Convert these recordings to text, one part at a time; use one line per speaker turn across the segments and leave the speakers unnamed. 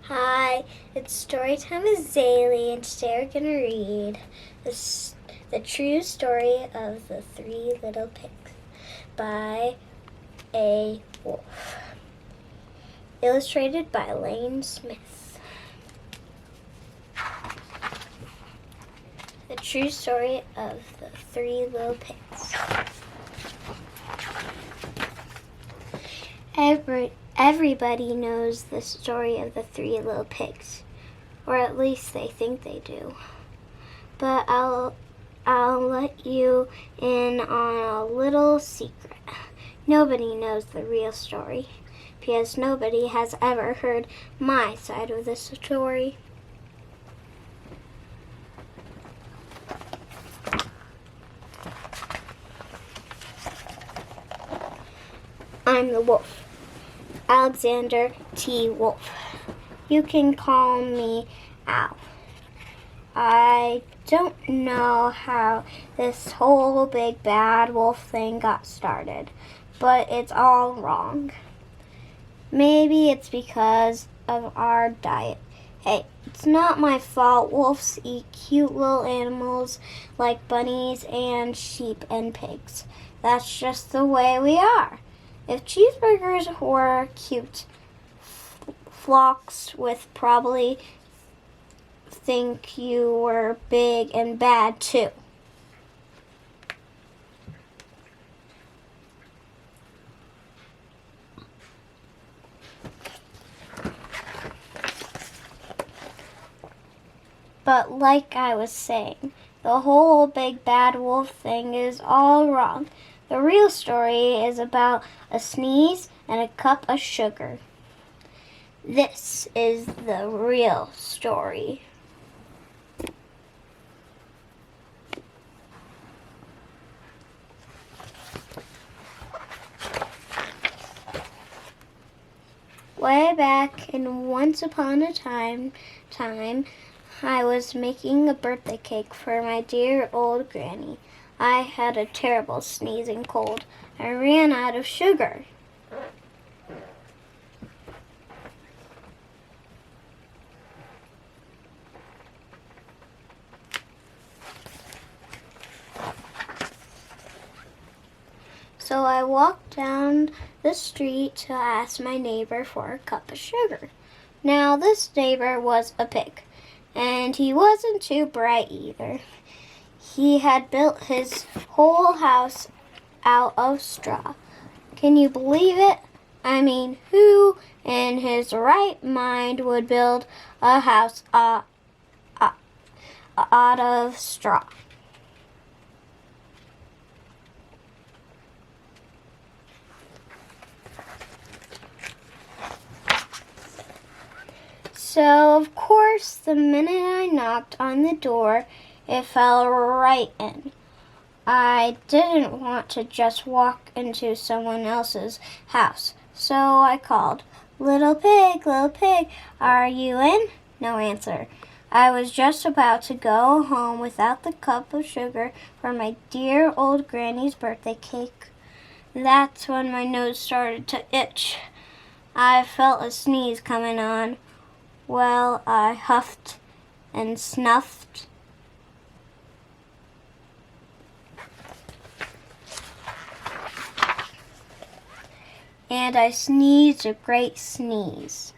Hi, it's story time with Zaylee, and today we're going to read the true story of the Three Little Pigs by a wolf. Illustrated by Lane Smith. The true story of the Three Little Pigs. Everybody knows the story of the Three Little Pigs, or at least they think they do. But I'll let you in on a little secret. Nobody knows the real story, because nobody has ever heard my side of the story. I'm the wolf. Alexander T. Wolf. You can call me Al. I don't know how this whole big bad wolf thing got started, but it's all wrong. Maybe it's because of our diet. Hey, it's not my fault wolves eat cute little animals like bunnies and sheep and pigs. That's just the way we are. If cheeseburgers were cute, flocks would probably think you were big and bad too. But like I was saying, the whole big bad wolf thing is all wrong. The real story is about a sneeze and a cup of sugar. This is the real story. Way back in once upon a time, I was making a birthday cake for my dear old granny. I had a terrible sneezing cold. I ran out of sugar. So I walked down the street to ask my neighbor for a cup of sugar. Now this neighbor was a pig, and he wasn't too bright either. He had built his whole house out of straw. Can you believe it? I mean, who in his right mind would build a house out of straw? So, of course, the minute I knocked on the door, it fell right in. I didn't want to just walk into someone else's house, so I called, little pig, are you in?" No answer. I was just about to go home without the cup of sugar for my dear old granny's birthday cake. That's when my nose started to itch. I felt a sneeze coming on. Well, I huffed and snuffed. And I sneezed a great sneeze.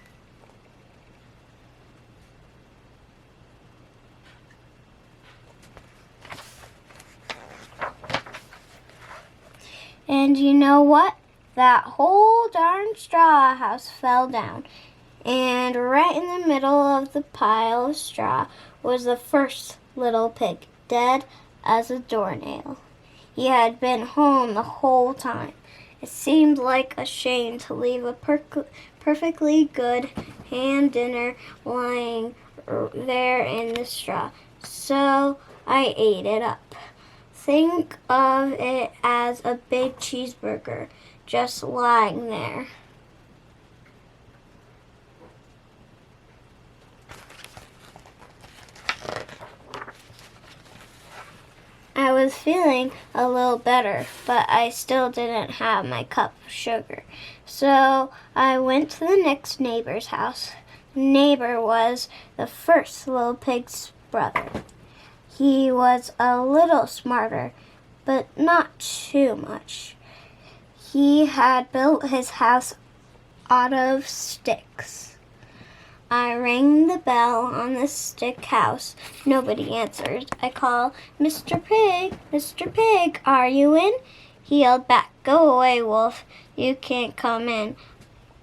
And you know what? That whole darn straw house fell down. And right in the middle of the pile of straw was the first little pig, dead as a doornail. He had been home the whole time. It seemed like a shame to leave a perfectly good ham dinner lying there in the straw, so I ate it up. Think of it as a big cheeseburger just lying there. I was feeling a little better, but I still didn't have my cup of sugar. So I went to the next neighbor's house. neighbor was the first little pig's brother. He was a little smarter, but not too much. He had built his house out of sticks. I rang the bell on the stick house. Nobody answered. I called, "Mr. Pig, Mr. Pig, are you in?" He yelled back, "Go away, Wolf. You can't come in.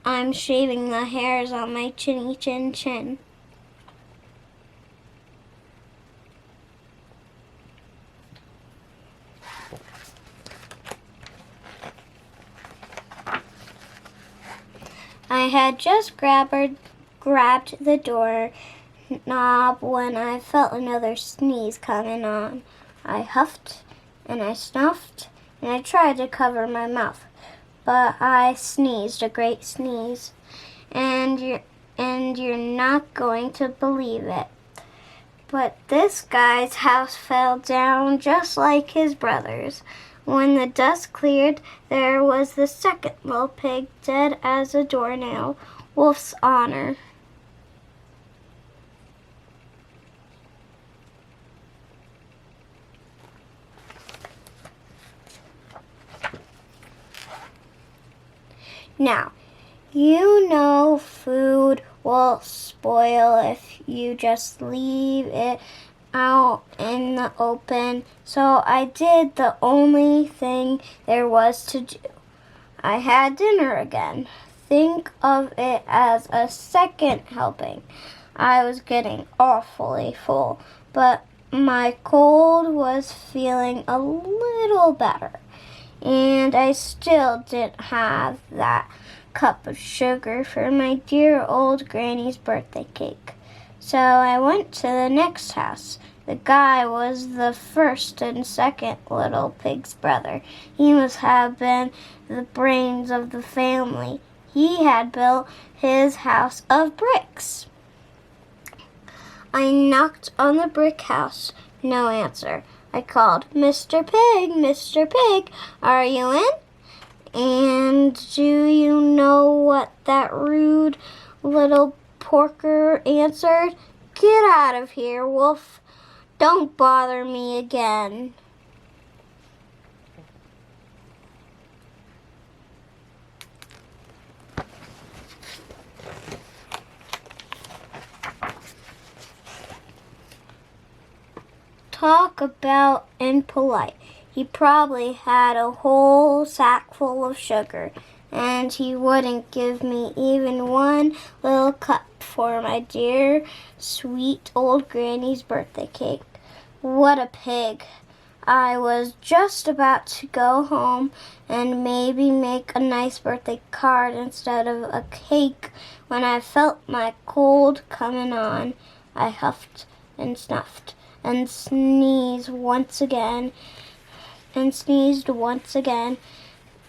I'm shaving the hairs on my chinny chin chin." I had just grabbed the door knob when I felt another sneeze coming on. I huffed and I snuffed and I tried to cover my mouth, but I sneezed a great sneeze, and you're not going to believe it, but this guy's house fell down just like his brother's. When the dust cleared, there was the second little pig, dead as a doornail. Wolf's honor. Now, you know food will spoil if you just leave it out in the open, so I did the only thing there was to do. I had dinner again. Think of it as a second helping. I was getting awfully full, but my cold was feeling a little better, and I still didn't have that cup of sugar for my dear old granny's birthday cake. So I went to the next house. The guy was the first and second little pig's brother. He must have been the brains of the family. He had built his house of bricks. I knocked on the brick house. No answer. I called, "Mr. Pig, Mr. Pig, are you in?" And do you know what that rude little porker answered? "Get out of here, Wolf. Don't bother me again." Talk about impolite. He probably had a whole sack full of sugar, and he wouldn't give me even one little cup for my dear, sweet old granny's birthday cake. What a pig! I was just about to go home and maybe make a nice birthday card instead of a cake when I felt my cold coming on. I huffed and snuffed and sneezed once again.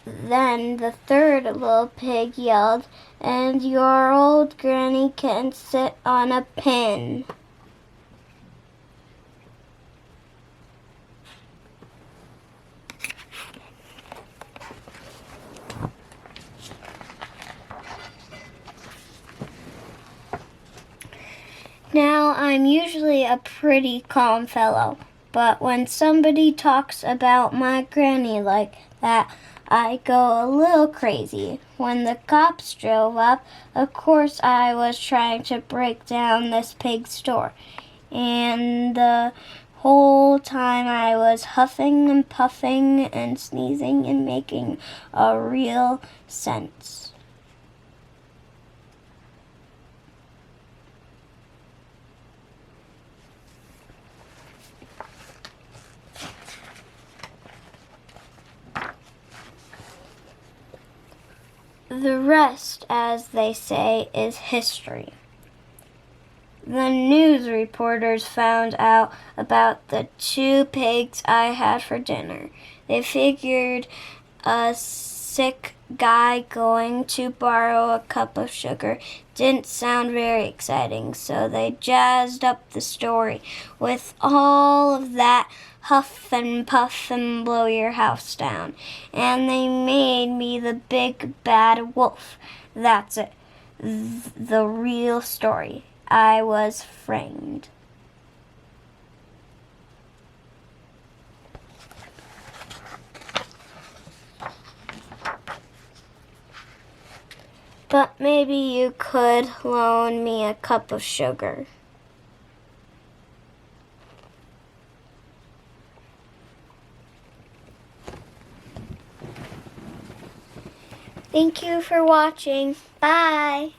Then the third little pig yelled, "And your old granny can sit on a pin." Now, I'm usually a pretty calm fellow, but when somebody talks about my granny like that, I go a little crazy. When the cops drove up, of course I was trying to break down this pig store, and the whole time I was huffing and puffing and sneezing and making a real sense. The rest, as they say, is history. The news reporters found out about the 2 pigs I had for dinner. They figured a sick guy going to borrow a cup of sugar didn't sound very exciting, so they jazzed up the story with all of that huff and puff and blow your house down. And they made me the big bad wolf. That's it. the real story. I was framed. But maybe you could loan me a cup of sugar. Thank you for watching. Bye.